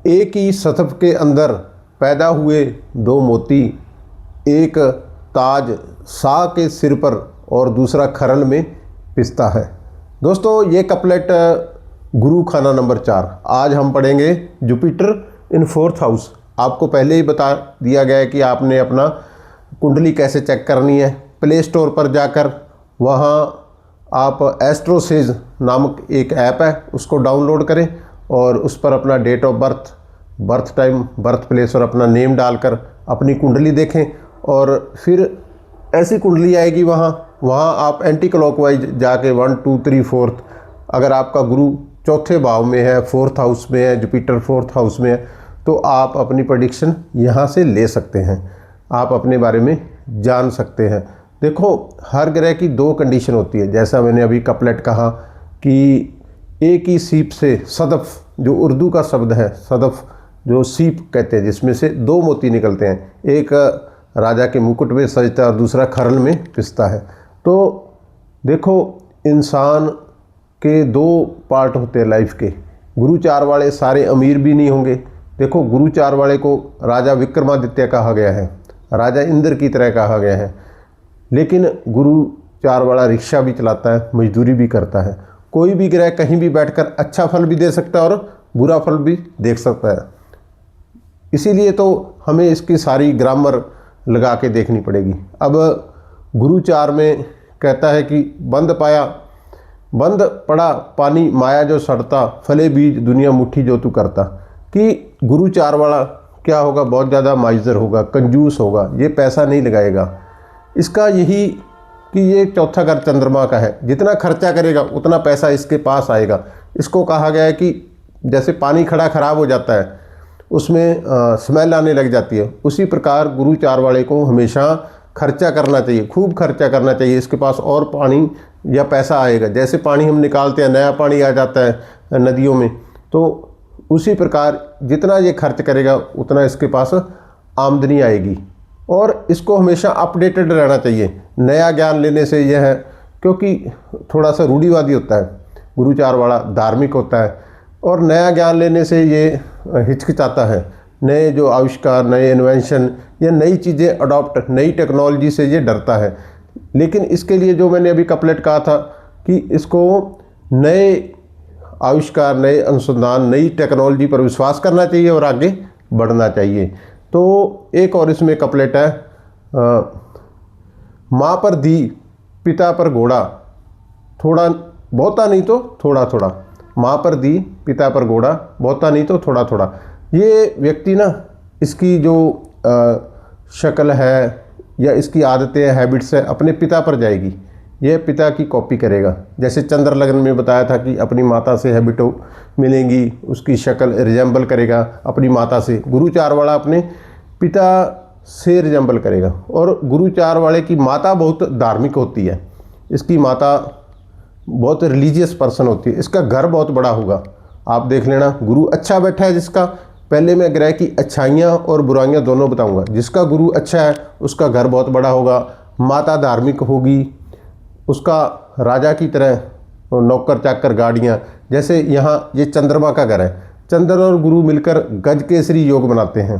एक ही सतफ के अंदर पैदा हुए दो मोती, एक ताज शाह के सिर पर और दूसरा खरल में पिसता है। दोस्तों ये कपलेट गुरु खाना नंबर 4। आज हम पढ़ेंगे जुपिटर इन 4th हाउस। आपको पहले ही बता दिया गया है कि आपने अपना कुंडली कैसे चेक करनी है। प्ले स्टोर पर जाकर वहाँ आप एस्ट्रोसेज नामक एक ऐप है, उसको डाउनलोड करें और उस पर अपना date of birth, birth time, birth place और अपना नेम डालकर अपनी कुंडली देखें। और फिर ऐसी कुंडली आएगी वहाँ आप एंटी क्लॉकवाइज जाके 1 2 3 4, अगर आपका गुरु चौथे भाव में है, 4th हाउस में है, जुपिटर 4th हाउस में है, तो आप अपनी प्रेडिक्शन यहाँ से ले सकते हैं, आप अपने बारे में जान सकते हैं। देखो हर ग्रह की 2 कंडीशन होती है। जैसा मैंने अभी कपलेट कहा कि एक ही सीप से सदफ, जो उर्दू का शब्द है सदफ, जो सीप कहते हैं, जिसमें से 2 मोती निकलते हैं, एक राजा के मुकुट में सजता है और दूसरा खरल में पिसता है। तो देखो इंसान के 2 पार्ट होते हैं लाइफ के। गुरु 4 वाले सारे अमीर भी नहीं होंगे। देखो गुरु 4 वाले को राजा विक्रमादित्य कहा गया है, राजा इंद्र की तरह कहा गया है, लेकिन गुरु 4 वाला रिक्शा भी चलाता है, मजदूरी भी करता है। कोई भी ग्रह कहीं भी बैठकर अच्छा फल भी दे सकता है और बुरा फल भी देख सकता है। इसीलिए तो हमें इसकी सारी ग्रामर लगा के देखनी पड़ेगी। अब गुरु 4 में कहता है कि बंद पड़ा पानी माया जो सड़ता, फले बीज दुनिया मुट्ठी जो तू करता। कि गुरु 4 वाला क्या होगा, बहुत ज़्यादा माइजर होगा, कंजूस होगा, ये पैसा नहीं लगाएगा। इसका यही कि ये चौथा घर चंद्रमा का है, जितना खर्चा करेगा उतना पैसा इसके पास आएगा। इसको कहा गया है कि जैसे पानी खड़ा ख़राब हो जाता है, उसमें स्मेल आने लग जाती है, उसी प्रकार गुरु 4 वाले को हमेशा खर्चा करना चाहिए, खूब खर्चा करना चाहिए। इसके पास और पानी या पैसा आएगा। जैसे पानी हम निकालते हैं, नया पानी आ जाता है नदियों में, तो उसी प्रकार जितना ये खर्च करेगा उतना इसके पास आमदनी आएगी। और इसको हमेशा अपडेटेड रहना चाहिए। नया ज्ञान लेने से यह है, क्योंकि थोड़ा सा रूढ़िवादी होता है गुरु 4 वाला, धार्मिक होता है, और नया ज्ञान लेने से ये हिचकिचाता है। नए जो आविष्कार, नए इन्वेंशन या नई चीज़ें अडॉप्ट, नई टेक्नोलॉजी से ये डरता है। लेकिन इसके लिए जो मैंने अभी कपलेट कहा था कि इसको नए आविष्कार, नए अनुसंधान, नई टेक्नोलॉजी पर विश्वास करना चाहिए और आगे बढ़ना चाहिए। तो एक और इसमें कपलेट है, माँ पर दी पिता पर घोड़ा, थोड़ा बहुता नहीं तो थोड़ा थोड़ा। माँ पर दी पिता पर घोड़ा, बहुता नहीं तो थोड़ा थोड़ा। ये व्यक्ति ना, इसकी जो शक्ल है या इसकी आदतें, हैबिट्स है, अपने पिता पर जाएगी। ये पिता की कॉपी करेगा। जैसे चंद्र लग्न में बताया था कि अपनी माता से हैबिटो मिलेंगी, उसकी शक्ल रिजेंबल करेगा अपनी माता से। गुरु 4 वाला अपने पिता से रिजेंबल करेगा। और गुरु 4 वाले की माता बहुत धार्मिक होती है, इसकी माता बहुत रिलीजियस पर्सन होती है, इसका घर बहुत बड़ा होगा। आप देख लेना, गुरु अच्छा बैठा है जिसका, पहले मैं ग्रह की अच्छाइयाँ और बुराइयाँ दोनों बताऊँगा। जिसका गुरु अच्छा है उसका घर बहुत बड़ा होगा, माता धार्मिक होगी, उसका राजा की तरह नौकर चाकर गाड़ियाँ। जैसे यहाँ ये चंद्रमा का घर है, चंद्र और गुरु मिलकर गज केसरी योग बनाते हैं।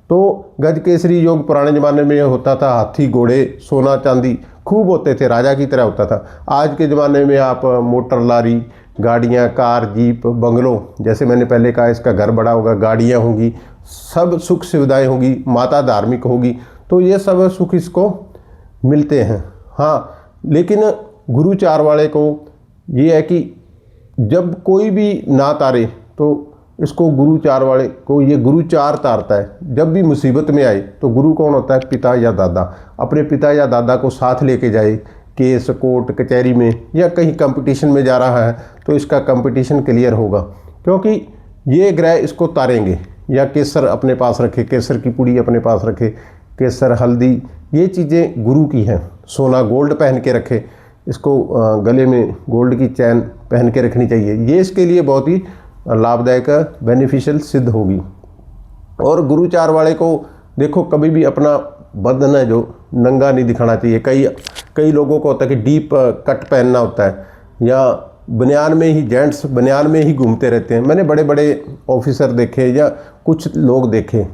तो गज केसरी योग पुराने ज़माने में होता था, हाथी घोड़े सोना चांदी खूब होते थे, राजा की तरह होता था। आज के ज़माने में आप मोटर लारी, गाड़ियाँ, कार, जीप, बंगलों, जैसे मैंने पहले कहा इसका घर बड़ा होगा, गाड़ियाँ होंगी, सब सुख सुविधाएँ होंगी, माता धार्मिक होगी, तो ये सब सुख इसको मिलते हैं। हाँ, लेकिन गुरु 4 वाले को ये है कि जब कोई भी ना तारे तो इसको गुरु 4 वाले को ये गुरु 4 तारता है। जब भी मुसीबत में आए तो गुरु कौन होता है, पिता या दादा। अपने पिता या दादा को साथ लेके जाए, केस कोर्ट कचहरी में या कहीं कंपटीशन में जा रहा है तो इसका कंपटीशन क्लियर होगा, क्योंकि ये ग्रह इसको तारेंगे। या केसर अपने पास रखे, केसर की पुड़ी अपने पास रखे, केसर, हल्दी, ये चीज़ें गुरु की हैं। सोना गोल्ड पहन के रखे, इसको गले में गोल्ड की चैन पहन के रखनी चाहिए, ये इसके लिए बहुत ही लाभदायक, बेनिफिशियल सिद्ध होगी। और गुरु 4 वाले को देखो कभी भी अपना बदन है जो नंगा नहीं दिखाना चाहिए। कई लोगों को होता है कि डीप कट पहनना होता है, या बनियान में ही, जेंट्स बनियान में ही घूमते रहते हैं। मैंने बड़े बड़े ऑफिसर देखे या कुछ लोग देखे,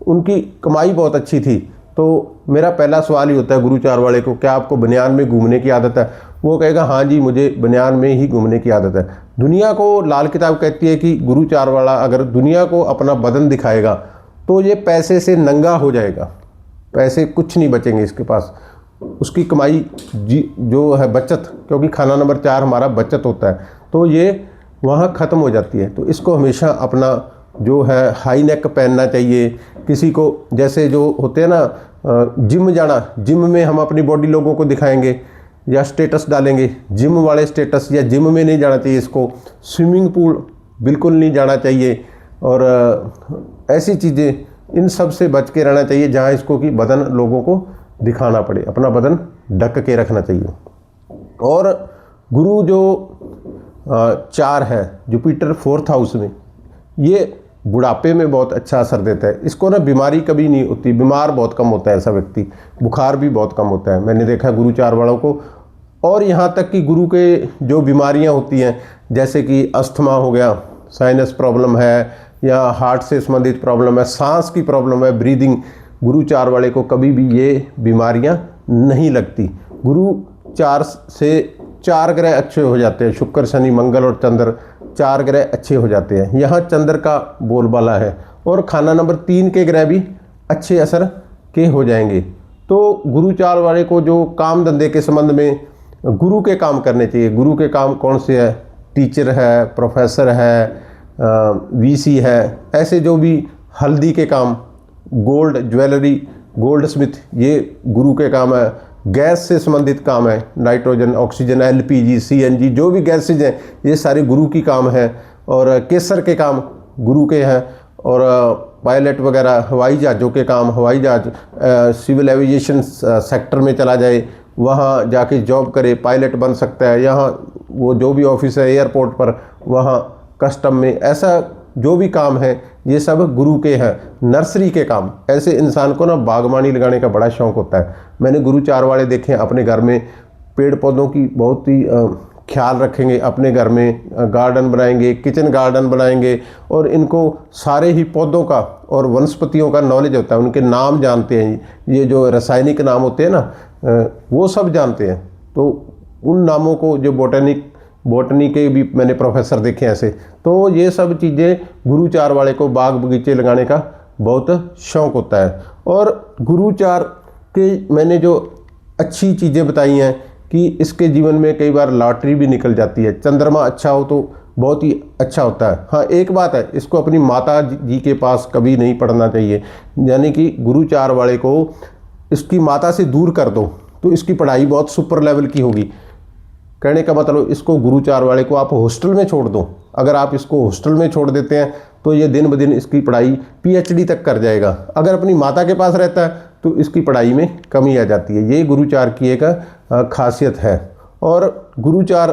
उनकी कमाई बहुत अच्छी थी। तो मेरा पहला सवाल ही होता है गुरुचार वाले को, क्या आपको बनियान में घूमने की आदत है? वो कहेगा हाँ जी, मुझे बनियान में ही घूमने की आदत है। दुनिया को लाल किताब कहती है कि गुरुचार वाला अगर दुनिया को अपना बदन दिखाएगा तो ये पैसे से नंगा हो जाएगा, पैसे कुछ नहीं बचेंगे इसके पास। उसकी कमाई जो है बचत, क्योंकि खाना नंबर 4 हमारा बचत होता है, तो ये वहाँ ख़त्म हो जाती है। तो इसको हमेशा अपना जो है हाई नेक पहनना चाहिए। किसी को जैसे जो होते हैं ना जिम जाना, जिम में हम अपनी बॉडी लोगों को दिखाएंगे या स्टेटस डालेंगे, जिम वाले स्टेटस, या जिम में नहीं जाना चाहिए इसको। स्विमिंग पूल बिल्कुल नहीं जाना चाहिए, और ऐसी चीज़ें, इन सब से बच के रहना चाहिए जहाँ इसको कि बदन लोगों को दिखाना पड़े, अपना बदन ढक के रखना चाहिए। और गुरु जो 4 है, जुपिटर 4th हाउस में, ये बुढ़ापे में बहुत अच्छा असर देता है। इसको ना बीमारी कभी नहीं होती, बीमार बहुत कम होता है ऐसा व्यक्ति, बुखार भी बहुत कम होता है, मैंने देखा गुरु 4 वालों को। और यहाँ तक कि गुरु के जो बीमारियाँ होती हैं, जैसे कि अस्थमा हो गया, साइनस प्रॉब्लम है, या हार्ट से संबंधित प्रॉब्लम है, सांस की प्रॉब्लम है, ब्रीदिंग, गुरु 4 वाले को कभी भी ये बीमारियां नहीं लगती। गुरु 4 से 4 ग्रह अच्छे हो जाते हैं, शुक्र, शनि, मंगल और चंद्र, 4 ग्रह अच्छे हो जाते हैं। यहाँ चंद्र का बोलबाला है, और खाना नंबर 3 के ग्रह भी अच्छे असर के हो जाएंगे। तो गुरु 4 वाले को जो काम धंधे के संबंध में गुरु के काम करने चाहिए। गुरु के काम कौन से है? टीचर है, प्रोफेसर है, वीसी है, ऐसे जो भी हल्दी के काम, गोल्ड ज्वेलरी, गोल्ड स्मिथ, ये गुरु के काम है। गैस से संबंधित काम है, नाइट्रोजन, ऑक्सीजन, एलपीजी, सीएनजी, जो भी गैसेज हैं ये सारे गुरु की काम है। और केसर के काम गुरु के हैं। और पायलट वगैरह, हवाई जहाज़ों के काम, हवाई जहाज सिविल एविएशन सेक्टर में चला जाए, वहाँ जाके जॉब करे, पायलट बन सकता है। यहाँ वो जो भी ऑफिस है एयरपोर्ट पर, वहाँ कस्टम में, ऐसा जो भी काम है ये सब गुरु के हैं। नर्सरी के काम, ऐसे इंसान को ना बागवानी लगाने का बड़ा शौक़ होता है। मैंने गुरु 4 वाले देखे हैं, अपने घर में पेड़ पौधों की बहुत ही ख्याल रखेंगे, अपने घर में गार्डन बनाएंगे, किचन गार्डन बनाएंगे, और इनको सारे ही पौधों का और वनस्पतियों का नॉलेज होता है, उनके नाम जानते हैं। ये जो रासायनिक नाम होते हैं ना, वो सब जानते हैं। तो उन नामों को, जो बॉटनी के भी मैंने प्रोफेसर देखे ऐसे। तो ये सब चीज़ें गुरु 4 वाले को बाग बगीचे लगाने का बहुत शौक़ होता है। और गुरु 4 के मैंने जो अच्छी चीज़ें बताई हैं कि इसके जीवन में कई बार लॉटरी भी निकल जाती है। चंद्रमा अच्छा हो तो बहुत ही अच्छा होता है। हाँ, एक बात है, इसको अपनी माता जी के पास कभी नहीं पढ़ना चाहिए। यानी कि गुरु 4 वाले को इसकी माता से दूर कर दो तो इसकी पढ़ाई बहुत सुपर लेवल की होगी। कहने का मतलब, इसको गुरु 4 वाले को आप हॉस्टल में छोड़ दो। अगर आप इसको हॉस्टल में छोड़ देते हैं तो ये दिन ब दिन इसकी पढ़ाई पीएचडी तक कर जाएगा। अगर अपनी माता के पास रहता है तो इसकी पढ़ाई में कमी आ जाती है। ये गुरु 4 की एक खासियत है। और गुरु 4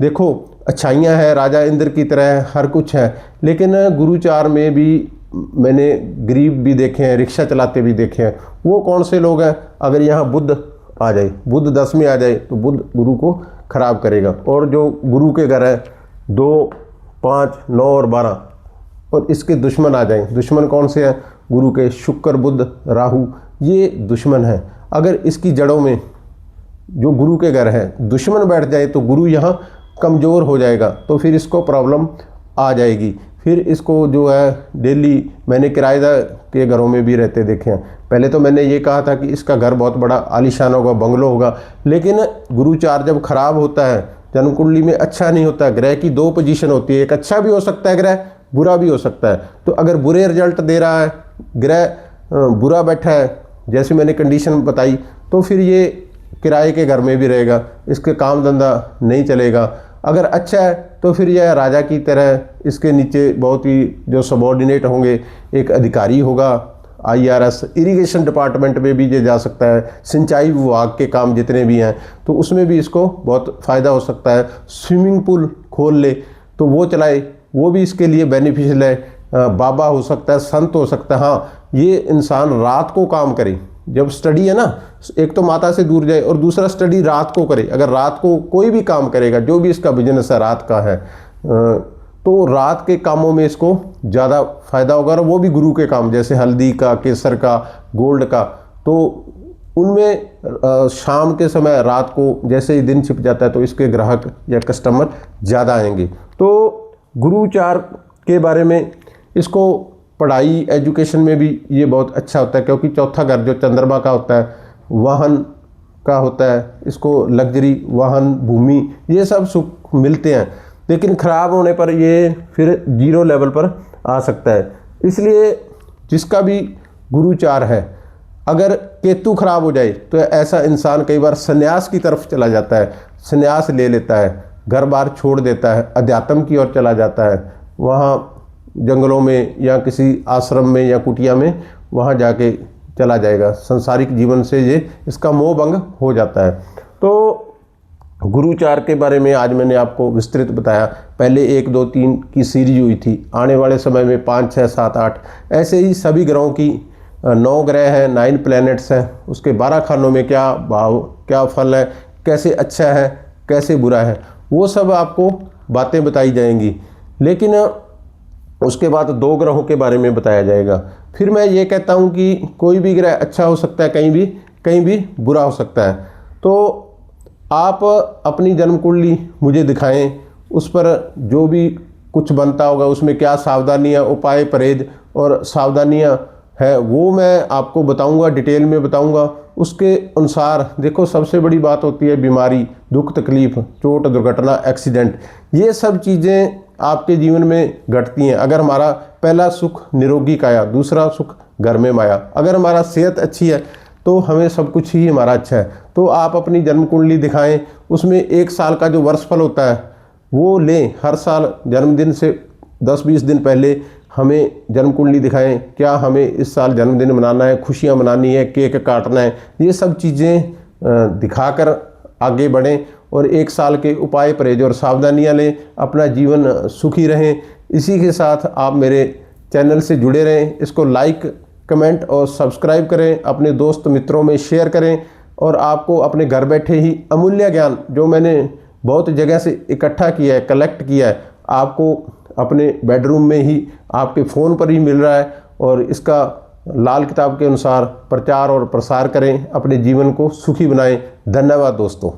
देखो, अच्छाइयाँ हैं, राजा इंद्र की तरह हर कुछ है, लेकिन गुरु 4 में भी मैंने गरीब भी देखे हैं, रिक्शा चलाते भी देखे हैं। वो कौन से लोग हैं? अगर यहाँ बुध आ जाए, बुध 10 में आ जाए तो बुध गुरु को खराब करेगा। और जो गुरु के घर है 2, 5, 9 और 12, और इसके दुश्मन आ जाएं। दुश्मन कौन से हैं? गुरु के शुक्र, बुध, राहु, ये दुश्मन हैं। अगर इसकी जड़ों में जो गुरु के घर है दुश्मन बैठ जाए तो गुरु यहाँ कमज़ोर हो जाएगा, तो फिर इसको प्रॉब्लम आ जाएगी। फिर इसको जो है डेली, मैंने किराएदार के घरों में भी रहते देखे हैं। पहले तो मैंने ये कहा था कि इसका घर बहुत बड़ा आलीशान होगा, बंगलो होगा, लेकिन गुरु 4 जब खराब होता है, जन्म कुंडली में अच्छा नहीं होता। ग्रह की 2 पोजीशन होती है, एक अच्छा भी हो सकता है ग्रह, बुरा भी हो सकता है। तो अगर बुरे रिजल्ट दे रहा है, ग्रह बुरा बैठा है, जैसे मैंने कंडीशन बताई, तो फिर ये किराए के घर में भी रहेगा, इसके काम धंधा नहीं चलेगा। अगर अच्छा है तो फिर यह राजा की तरह, इसके नीचे बहुत ही जो सबॉर्डिनेट होंगे, एक अधिकारी होगा, IRS, इरिगेशन डिपार्टमेंट में भी ये जा सकता है, सिंचाई विभाग के काम जितने भी हैं तो उसमें भी इसको बहुत फ़ायदा हो सकता है। स्विमिंग पूल खोल ले तो वो चलाए, वो भी इसके लिए बेनिफिशियल है। बाबा हो सकता है, संत हो सकता है। हाँ, ये इंसान रात को काम करे, जब स्टडी है ना, एक तो माता से दूर जाए और दूसरा स्टडी रात को करे। अगर रात को कोई भी काम करेगा, जो भी इसका बिजनेस है रात का है, तो रात के कामों में इसको ज़्यादा फायदा होगा। और वो भी गुरु के काम, जैसे हल्दी का, केसर का, गोल्ड का, तो उनमें शाम के समय, रात को जैसे ही दिन छिप जाता है तो इसके ग्राहक या कस्टमर ज़्यादा आएंगे। तो गुरुचार के बारे में, इसको पढ़ाई एजुकेशन में भी ये बहुत अच्छा होता है, क्योंकि चौथा घर जो चंद्रमा का होता है, वाहन का होता है, इसको लग्जरी, वाहन, भूमि, ये सब सुख मिलते हैं। लेकिन ख़राब होने पर ये फिर 0 लेवल पर आ सकता है। इसलिए जिसका भी गुरुचार है, अगर केतु खराब हो जाए तो ऐसा इंसान कई बार संन्यास की तरफ चला जाता है, संन्यास ले लेता है, घर बार छोड़ देता है, अध्यात्म की ओर चला जाता है, वहाँ जंगलों में या किसी आश्रम में या कुटिया में वहाँ जाके चला जाएगा। सांसारिक जीवन से ये इसका मोह भंग हो जाता है। तो गुरुचार के बारे में आज मैंने आपको विस्तृत बताया। पहले 1, 2, 3 की सीरीज हुई थी, आने वाले समय में 5, 6, 7, 8 ऐसे ही सभी ग्रहों की 9 ग्रह हैं, 9 प्लैनेट्स हैं, उसके 12 खानों में क्या भाव, क्या फल है, कैसे अच्छा है, कैसे बुरा है, वो सब आपको बातें बताई जाएंगी। लेकिन उसके बाद 2 ग्रहों के बारे में बताया जाएगा। फिर मैं ये कहता हूँ कि कोई भी ग्रह अच्छा हो सकता है, कहीं भी बुरा हो सकता है। तो आप अपनी जन्म कुंडली मुझे दिखाएं, उस पर जो भी कुछ बनता होगा उसमें क्या सावधानियाँ, उपाय, परहेज और सावधानियाँ है वो मैं आपको बताऊंगा, डिटेल में बताऊंगा। उसके अनुसार देखो, सबसे बड़ी बात होती है बीमारी, दुख, तकलीफ, चोट, दुर्घटना, एक्सीडेंट, ये सब चीज़ें आपके जीवन में घटती हैं। अगर हमारा पहला सुख निरोगी काया, दूसरा सुख घर में माया, अगर हमारा सेहत अच्छी है तो हमें सब कुछ ही हमारा अच्छा है। तो आप अपनी जन्म कुंडली दिखाएं, उसमें 1 साल का जो वर्षफल होता है वो लें। हर साल जन्मदिन से 10-20 दिन पहले हमें जन्म कुंडली दिखाएं, क्या हमें इस साल जन्मदिन मनाना है, खुशियां मनानी है, केक काटना है, ये सब चीज़ें दिखाकर आगे बढ़ें और 1 साल के उपाय, परहेज और सावधानियां लें, अपना जीवन सुखी रहें। इसी के साथ आप मेरे चैनल से जुड़े रहें, इसको लाइक, कमेंट और सब्सक्राइब करें, अपने दोस्त मित्रों में शेयर करें। और आपको अपने घर बैठे ही अमूल्य ज्ञान जो मैंने बहुत जगह से इकट्ठा किया है, कलेक्ट किया है, आपको अपने बेडरूम में ही, आपके फ़ोन पर ही मिल रहा है। और इसका लाल किताब के अनुसार प्रचार और प्रसार करें, अपने जीवन को सुखी बनाएं। धन्यवाद दोस्तों।